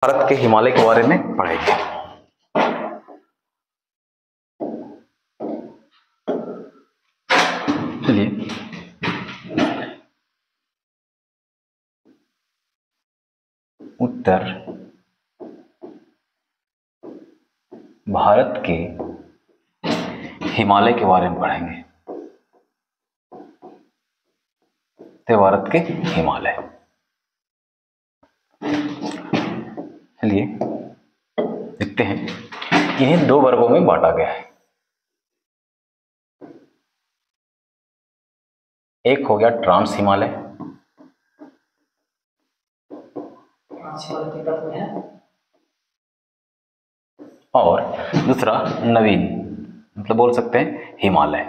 भारत के हिमालय के बारे में पढ़ेंगे। चलिए उत्तर भारत के हिमालय के बारे में पढ़ेंगे। उत्तर भारत के हिमालय। चलिए देखते हैं, इन्हें दो वर्गों में बांटा गया है। एक हो गया ट्रांस हिमालय और दूसरा नवीन, मतलब बोल सकते हैं हिमालय।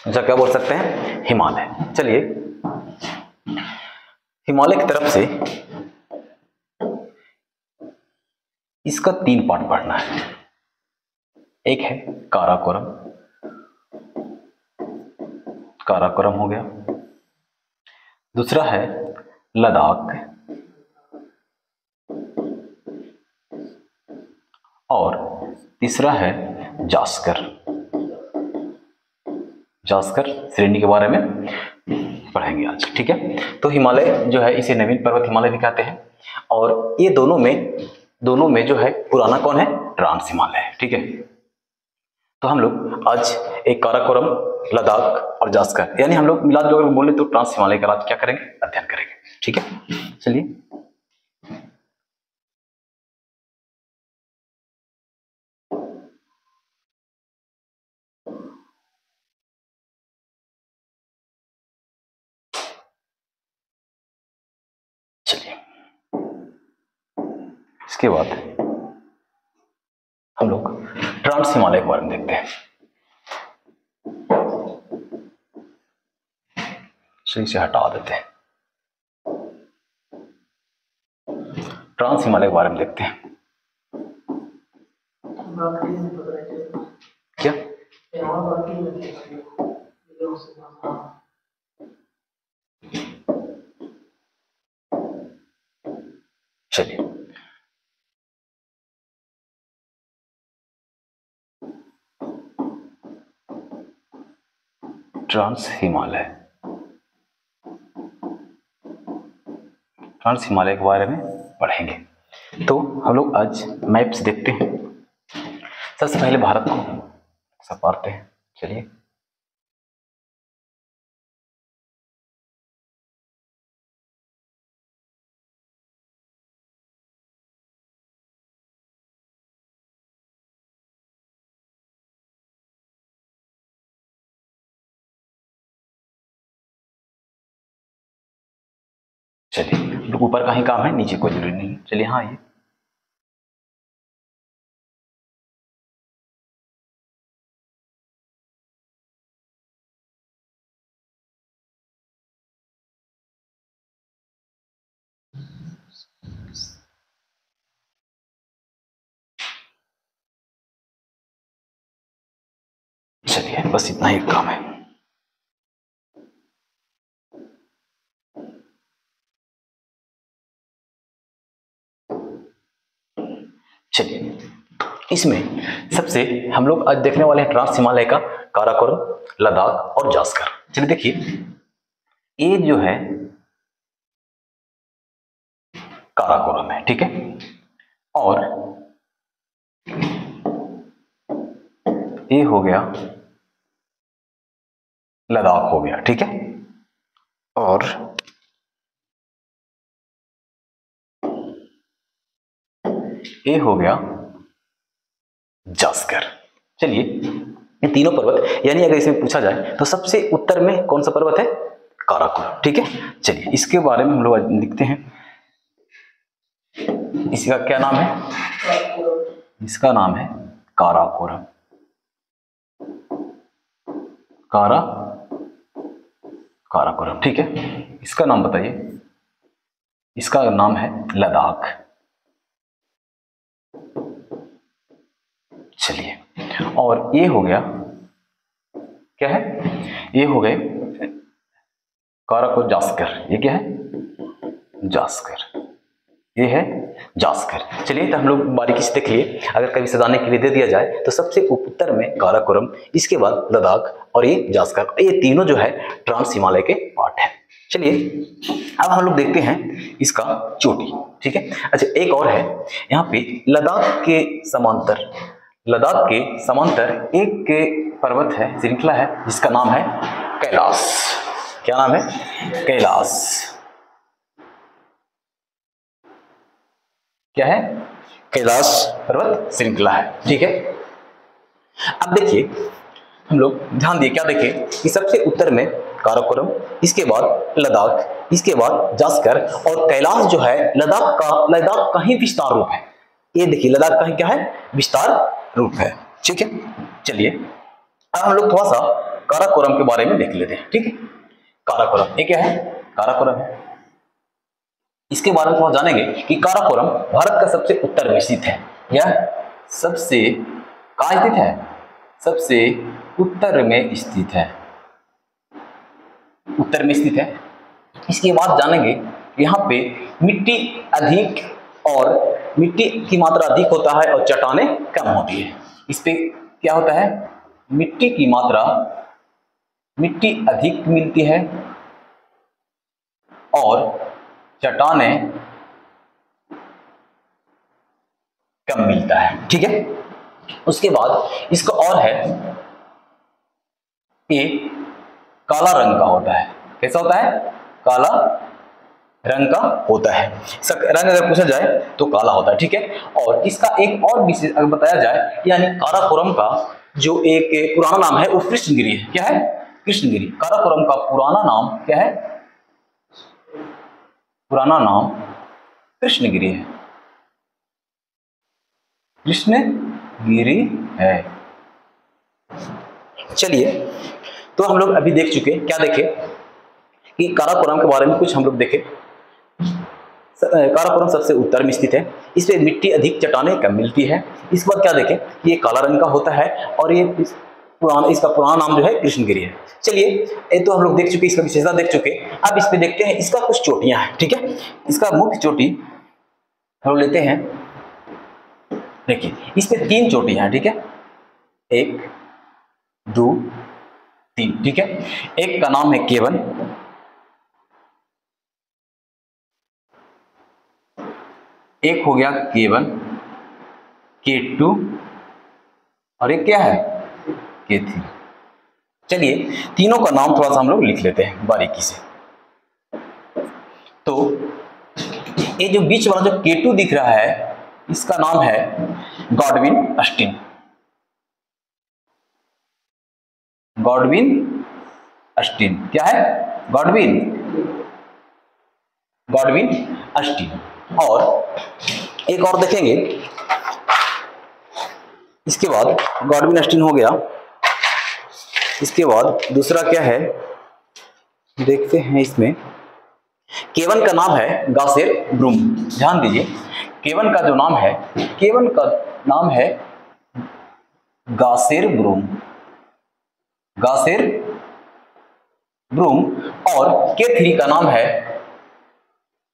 अच्छा, क्या बोल सकते हैं? हिमालय। चलिए हिमालय की तरफ से इसका 3 पार्ट पढ़ना है। एक है काराकोरम, काराकोरम हो गया। दूसरा है लद्दाख और तीसरा है जास्कर। जास्कर श्रेणी के बारे में पढ़ेंगे आज, ठीक है। तो हिमालय जो है इसे नवीन पर्वत हिमालय भी कहते हैं और ये दोनों में जो है पुराना कौन है? ट्रांस हिमालय है, ठीक है। तो हम लोग आज एक काराकोरम, लद्दाख और जास्कर, यानी हम लोग मिला जुला बोले तो ट्रांस हिमालय का आज क्या करेंगे? अध्ययन करेंगे, ठीक है। चलिए इसके बाद हम लोग ट्रांस हिमालय के बारे में देखते हैं। सही से हटा देते हैं। ट्रांस हिमालय के बारे में देखते हैं। क्या? चलिए ट्रांस हिमालय, ट्रांस हिमालय के बारे में पढ़ेंगे। तो हम लोग आज मैप्स देखते हैं। सबसे पहले भारत को सपारते हैं। चलिए चलिए ऊपर का ही काम है, नीचे कोई जरूरी नहीं। चलिए हाँ ये चलिए बस इतना ही काम है। चलिए इसमें सबसे हम लोग आज देखने वाले हैं ट्रांस हिमालय का काराकोरम, लद्दाख और जास्कर। चलिए देखिए, ये जो है काराकोरम है, ठीक है, और ये हो गया लद्दाख हो गया, ठीक है, और ये हो गया जास्कर। चलिए ये तीनों पर्वत, यानी अगर इसमें पूछा जाए तो सबसे उत्तर में कौन सा पर्वत है? काराकोरम, ठीक है। चलिए इसके बारे में हम लोग लिखते हैं। इसका क्या नाम है? इसका नाम है काराकोरम। काराकोरम, ठीक है। इसका नाम बताइए। इसका नाम है लद्दाख। चलिए और ये हो गया क्या है? ये हो गए जास्कर, ये क्या है जास्कर, ये है जास्कर। चलिए तो हम लोग बारीकी से देखिए, अगर कभी सजाने के लिए दे दिया जाए तो सबसे उत्तर में काराकोरम, इसके बाद लद्दाख और ये जास्कर, ये तीनों जो है ट्रांस हिमालय के पार्ट है। चलिए अब हम लोग देखते हैं इसका चोटी, ठीक है। अच्छा एक और है यहाँ पे लद्दाख के समांतर एक पर्वत है, श्रृंखला है, जिसका नाम है कैलाश। क्या नाम है? कैलाश। क्या है? कैलाश पर्वत श्रृंखला है, ठीक है। अब देखिए हम लोग ध्यान दिए, क्या देखें कि सबसे उत्तर में काराकोरम, इसके बाद लद्दाख, इसके बाद जास्कर, और कैलाश जो है लद्दाख का ही विस्तार रूप है। ये देखिए लद्दाख का ही क्या है? विस्तार रूप है, ठीक है। चलिए अब हम लोग थोड़ा सा काराकोरम के बारे में देख लेते हैं, ठीक है। काराकोरम ये क्या है? काराकोरम है। इसके बारे में थोड़ा जानेंगे कि काराकोरम भारत का सबसे उत्तर में स्थित है। यह सबसे कहाँ स्थित है? सबसे उत्तर में स्थित है, उत्तर में स्थित है। इसके बाद जानेंगे यहाँ पे मिट्टी अधिक और मिट्टी की मात्रा अधिक होता है और चट्टानें कम होती है। इस पे क्या होता है? मिट्टी की मात्रा, मिट्टी अधिक मिलती है और चट्टानें कम मिलता है, ठीक है। उसके बाद इसका और है, ये काला रंग का होता है। कैसा होता है? काला रंग का होता है। इसका रंग अगर पूछा जाए तो काला होता है, ठीक है। और इसका एक और विशेष अगर बताया जाए, यानी काराकोरम का जो एक पुराना नाम है वो कृष्णगिरी है। क्या है? कृष्णगिरी। काराकोरम का पुराना नाम क्या है? पुराना नाम कृष्णगिरी है, कृष्णगिरी है। चलिए तो हम लोग अभी देख चुके, क्या देखे कि काराकोरम के बारे में कुछ हम लोग देखे। काराकोरम सबसे उत्तर में स्थित है, इस पे मिट्टी अधिक, चट्टानें कम मिलती है। इस बार क्या देखें, ये काला रंग का होता है और ये इसका पुराना नाम जो है कृष्णगिरी है। चलिए ये तो हम लोग देख चुके, इसका विशेषता देख चुके। अब इस पे देखते हैं, इसका कुछ चोटियां हैं, ठीक है। इसका मुख्य चोटी हम लोग लेते हैं, देखिए इस पे 3 चोटियां हैं, ठीक है। 1 2 3, ठीक है। एक का नाम है केवन, एक हो गया केवन, K2 और एक क्या है? K3। चलिए तीनों का नाम थोड़ा सा हम लोग लिख लेते हैं बारीकी से। तो ये जो बीच वाला जो K2 दिख रहा है, इसका नाम है गॉडविन अस्टिन। गॉडविन अस्टिन क्या है? Godwin Austin. और एक और देखेंगे, इसके बाद गॉडविन अस्टिन हो गया। इसके बाद दूसरा क्या है देखते हैं। इसमें केवन का नाम है गासेर ब्रूम। ध्यान दीजिए, केवन का जो नाम है, केवन का नाम है गासेर ब्रूम, गासेर ब्रूम। और K3 का नाम है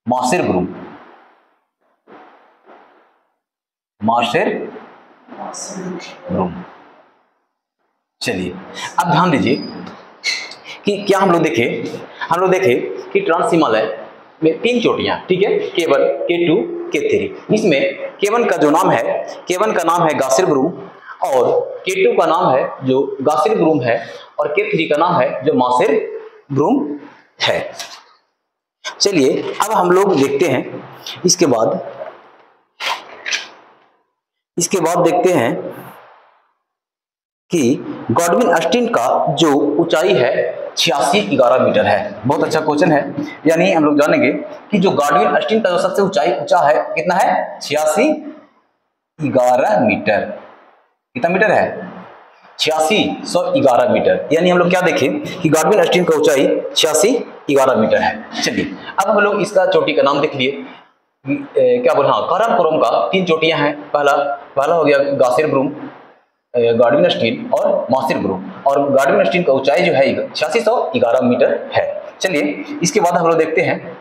मासेर ब्रूम, मासेर ब्रूम। चलिए अब ध्यान दीजिए कि क्या हम लोग देखे कि ट्रांस हिमालय में 3 चोटियां, ठीक है। केवन, K2, K3। इसमें केवन का जो नाम है, केवन का नाम है गासेर ब्रूम, और K2 का नाम है जो गासेर ब्रूम है, और K3 का नाम है जो मासेर ब्रूम है। चलिए अब हम लोग देखते हैं, इसके बाद देखते हैं कि गॉडविन अस्टिन का जो ऊंचाई है 86-11 मीटर है। बहुत अच्छा क्वेश्चन है। यानी हम लोग जानेंगे कि जो गॉडविन अस्टिन का जो सबसे ऊंचा है कितना है? 86-11 मीटर। कितना मीटर है? 8611 मीटर। यानी हम लोग क्या देखें कि गॉडविन अस्टिन का ऊंचाई 86-11 मीटर है। चलिए अब हम लोग इसका चोटी का नाम देख लिए, क्या बोल, हाँ, काराकोरम का 3 चोटियां हैं। पहला हो गया गासेर ब्रूम, गॉडविन अस्टिन और मासेर ब्रूम। और गॉडविन अस्टिन का ऊंचाई जो है 8611 मीटर है। चलिए इसके बाद हम लोग देखते हैं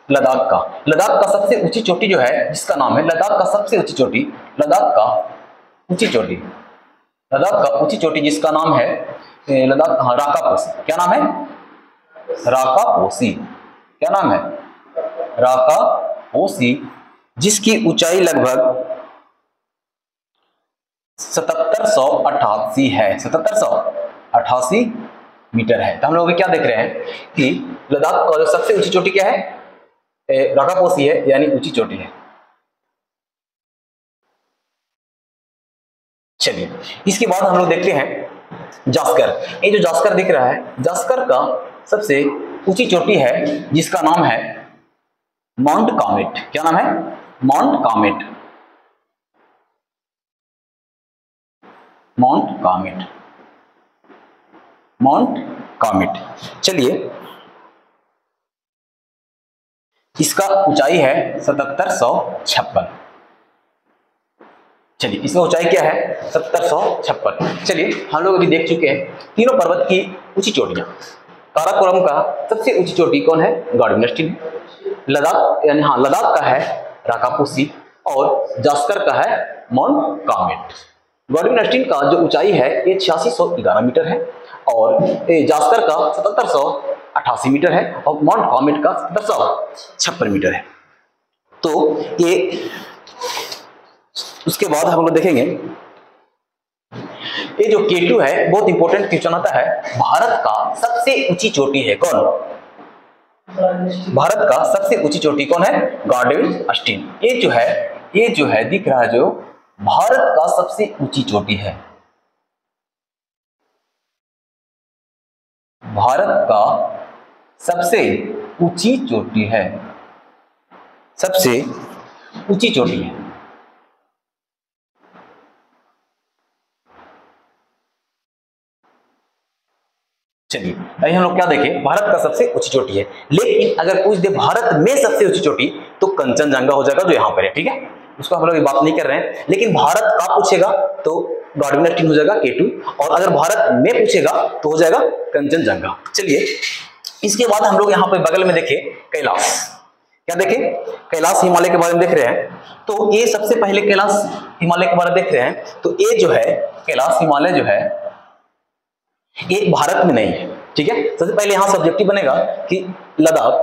लद्दाख का सबसे ऊंची चोटी जो है, जिसका नाम है लद्दाख का सबसे ऊंची चोटी, लद्दाख का ऊंची चोटी जिसका नाम है लद्दाख, हाँ, राकापोसी। क्या नाम है? राकापोसी। क्या नाम है? राकापोसी, जिसकी ऊंचाई लगभग 7788 है, 7788 मीटर है। तो हम लोग क्या देख रहे हैं कि लद्दाख का जो सबसे ऊंची चोटी क्या है? राकापोसी है, यानी ऊंची चोटी है। चलिए इसके बाद हम लोग देखते हैं जास्कर। ये जो जास्कर दिख रहा है, जास्कर का सबसे ऊंची चोटी है जिसका नाम है माउंट कॉमेट। क्या नाम है? Mount comet. Mount comet, mount comet. चलिए इसका ऊंचाई है 7756। चलिए इसका ऊंचाई क्या है? 7756। चलिए हम लोग अभी देख चुके हैं तीनों पर्वत की ऊंची चोटियां। काराकोरम का सबसे ऊंची चोटी कौन है? गॉडविन अस्टीन। लद्दाख यानी हाँ लद्दाख का है राकापोसी, और जास्कर का है माउंट कॉमेट। गॉडविन अस्टीन का जो ऊंचाई है ये 8611 मीटर है, और जास्कर का 7788 मीटर है, और माउंट कॉमेट का 7756 मीटर है। तो ये उसके बाद हम लोग देखेंगे ये जो K2 है, बहुत इंपॉर्टेंट क्वेश्चन आता है। भारत का सबसे ऊंची चोटी है कौन? भारत का सबसे ऊंची चोटी कौन है? गॉडविन अस्टीन। ये जो है दिख रहा है, जो भारत का सबसे ऊंची चोटी है। भारत का सबसे ऊंची चोटी है, सबसे ऊंची चोटी है। चलिए अभी हम लोग क्या देखें, भारत का सबसे ऊंची चोटी है। लेकिन अगर पूछ दे भारत में सबसे ऊंची चोटी, तो कंचनजंगा हो जाएगा, जो यहाँ पर है। ठीक है, उसको हम लोग बात नहीं कर रहे हैं। लेकिन भारत का पूछेगा तो गॉडविन अस्टीन हो जाएगा K2, और अगर भारत में पूछेगा तो हो जाएगा कंचनजंगा। चलिए इसके बाद हम लोग यहाँ पे बगल में देखें कैलाश। क्या देखें? कैलाश हिमालय के बारे में देख रहे हैं। तो ये सबसे पहले कैलाश हिमालय के बारे में देख रहे हैं। तो ये जो है कैलाश हिमालय जो है ये भारत में नहीं है। ठीक है, सबसे पहले यहां सब्जेक्टिव बनेगा कि लद्दाख,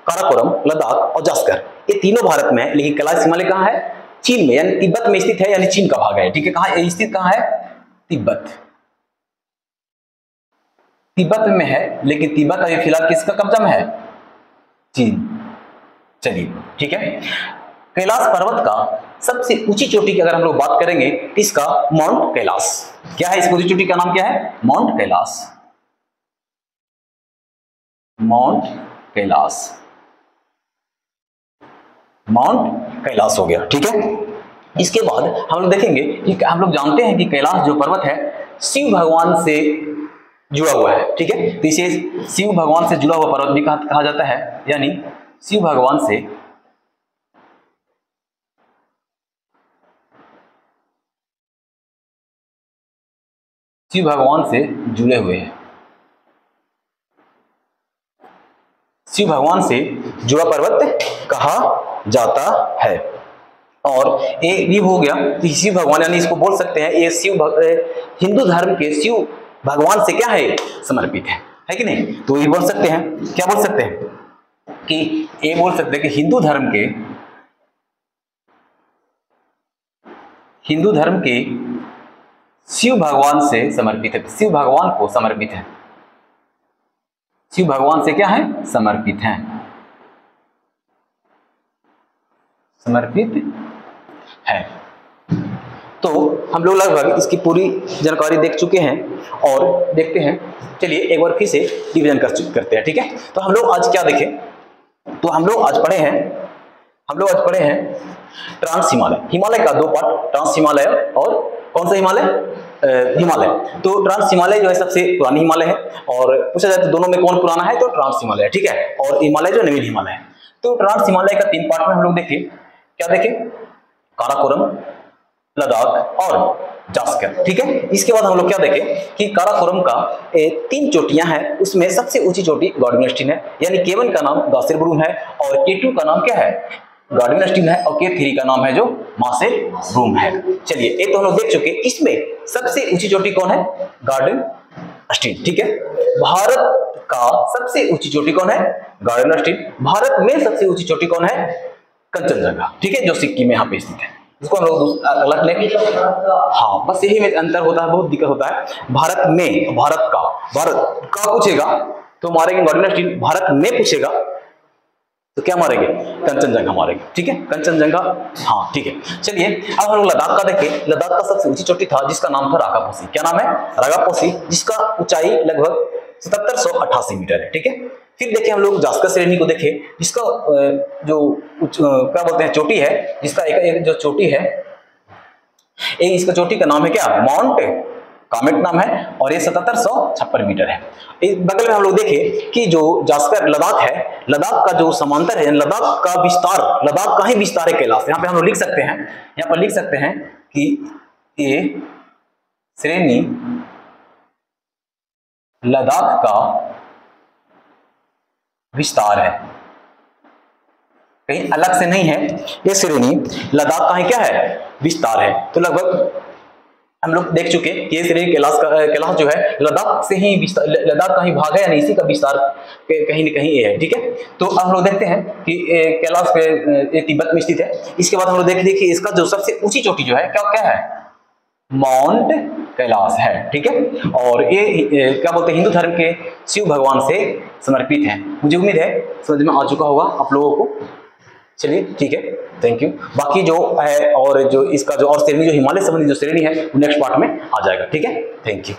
काराकोरम, लद्दाख और जास्कर ये तीनों भारत में है, लेकिन कैलाश हिमालय कहां है? चीन में, यानी तिब्बत में स्थित है, यानी चीन का भाग है। ठीक है, कहां स्थित? कहां है? तिब्बत। तिब्बत में है, लेकिन तिब्बत अभी फिलहाल किसका कब्जा में है? चीन। चलिए ठीक है, कैलाश पर्वत का सबसे ऊंची चोटी की अगर हम लोग बात करेंगे, इसका माउंट कैलाश। क्या है? इस ऊंची चोटी का नाम क्या है? Mount Kailash. Mount Kailash, mount Kailash हो गया। ठीक है, इसके बाद हम लोग देखेंगे कि हम लोग जानते हैं कि कैलाश जो पर्वत है शिव भगवान से जुड़ा हुआ है। ठीक है, तो इसे शिव भगवान से जुड़ा हुआ पर्वत भी कहा जाता है, यानी शिव भगवान से जुड़े हुए हैं। शिव भगवान से जुड़ा पर्वत कहा जाता है। और ये भी हो गया तो शिव भगवान, यानी इसको बोल सकते हैं ये हिंदू धर्म के शिव भगवान से क्या है? समर्पित है कि नहीं? तो ये बोल सकते हैं, क्या बोल सकते हैं कि ये बोल सकते हैं कि हिंदू धर्म के शिव भगवान से समर्पित है, शिव भगवान को समर्पित है, शिव भगवान से क्या है? समर्पित है, समर्पित है। तो हम लोग लगभग इसकी पूरी जानकारी देख चुके हैं और देखते हैं। चलिए एक बार फिर से रिवीजन करते हैं। ठीक है, तो हम लोग आज क्या देखें, तो हम लोग आज पढ़े हैं ट्रांस हिमालय। हिमालय का दो पार्ट, ट्रांस हिमालय और कौन सा हिमालय? हिमालय। तो ट्रांस हिमालय जो है सबसे पुरानी हिमालय है, और पूछा जाए तो दोनों में कौन पुराना है? तो ट्रांस हिमालय है। ठीक है, और हिमालय जो नवीन हिमालय है। तो ट्रांस हिमालय का 3 पार्ट में हम लोग देखें। क्या देखें? काराकोरम, लद्दाख और जास्कर, ठीक है। इसके बाद हम लोग क्या देखें कि काराकोरम का 3 चोटियां हैं, उसमें सबसे ऊंची चोटी गॉडविन है, यानी K1 का नाम गासेरब्रूम है और K2 का नाम क्या है, गॉडविन है और K3 का नाम है जो मासेरब्रूम है। चलिए एक तो हम लोग देख चुके, इसमें सबसे ऊंची चोटी कौन है, गार्डन स्टीन, ठीक है। भारत का सबसे ऊंची चोटी कौन है, गार्डन स्टीन। भारत में सबसे ऊंची चोटी कौन है, कंचनजंगा, ठीक है, जो सिक्किम में यहाँ पे स्थित है, इसको हम लोग अलग लेंगे। हाँ, बस यही में अंतर होता है, बहुत दिक्कत होता है। भारत में, भारत का पूछेगा तो मारेंगे गार्डन स्टीन, भारत में पूछेगा तो क्या मारेंगे, कंचनजंगा मारेंगे, ठीक है, कंचनजंगा। हाँ ठीक है। चलिए अब हम लोग लद्दाख का देखें। लद्दाख का सबसे ऊंची चोटी था जिसका नाम था रागापोसी। क्या नाम है, रागापोसी, जिसका ऊंचाई लगभग 7788 मीटर है, ठीक है। फिर देखें हम लोग जास्कर श्रेणी को देखें, जिसका जो क्या बोलते हैं चोटी है, जिसका एक जो चोटी है, इसका चोटी का नाम है क्या, माउंट कामेट नाम है और ये 7756 मीटर है। इस बगल में हम लोग देखें कि जो जास्कर लद्दाख है, लद्दाख का जो समांतर है, लद्दाख का विस्तार, लद्दाख का ही विस्तार है कैलाश। यहाँ पे हम लोग लिख सकते हैं, यहाँ पर लिख सकते हैं कि ये श्रेणी लद्दाख का विस्तार है, कहीं अलग से नहीं है, ये श्रेणी लद्दाख का ही क्या है, विस्तार है। तो लगभग हम लोग देख चुके कि ये श्रेणी कैलाश जो है लद्दाख से ही विस्तार, लद्दाख का ही भाग है, यानी इसी का विस्तार कहीं न कहीं ये है, ठीक है। तो अब हम लोग देखते हैं कि कैलाश तिब्बत में स्थित है। इसके बाद हम लोग देखिए इसका जो सबसे ऊंची चोटी जो है क्या है, माउंट कैलाश है, ठीक है। और ये क्या बोलते हैं, हिंदू धर्म के शिव भगवान से समर्पित है। मुझे उम्मीद है समझ में आ चुका होगा आप लोगों को। चलिए ठीक है, थैंक यू। बाकी जो है और जो इसका जो और श्रेणी जो हिमालय संबंधी जो श्रेणी है वो नेक्स्ट पार्ट में आ जाएगा, ठीक है। Thank you.